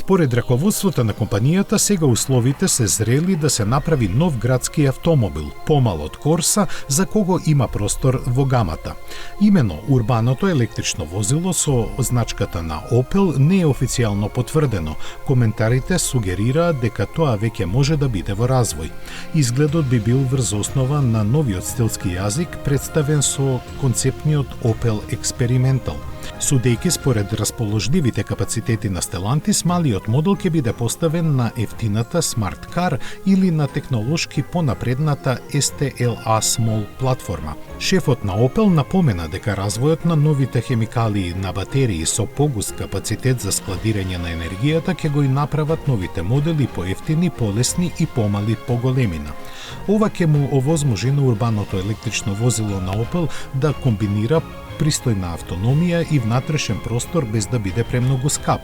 Според раководството на компанијата, сега условите се зрели да се направи нов градски автомобил, помал од Корса, за кого има простор во гамата. Имено урбаното електрично возило со значката на Opel не е официјално потврдено. Коментарите сугерираат дека тоа веќе може да биде во развој. Изгледот би бил врз основа на новиот стилски јазик представен со концептниот Opel Experimental. Судејќи според расположливите капацитети на Stellantis, малиот модел ќе биде поставен на ефтината Smart Car или на технолошки понапредната STLA Small платформа. Шефот на Opel напомена дека развојот на новите хемикалии на батерии со погуст капацитет за складирање на енергијата ќе го и направат новите модели поевтини, полесни и помали по големина. Ова ќе му овозможи на урбаното електрично возило на Opel да комбинира пристојна автономија и внатрешен простор без да биде премногу скап.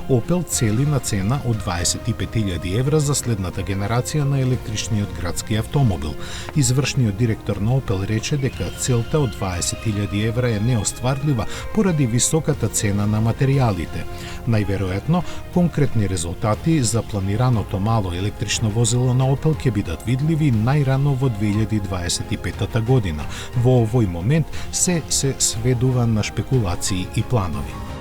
Opel цели на цена од 25.000 евра за следната генерација на електричниот градски автомобил. Извршниот директор на Opel рече дека целта од 20.000 евра е неостварлива поради високата цена на материјалите. Најверојатно, конкретни резултати за планираното мало електрично возило на Opel ќе бидат видливи најрано во 2025 година. Во овој момент се сведува на шпекулации и планови.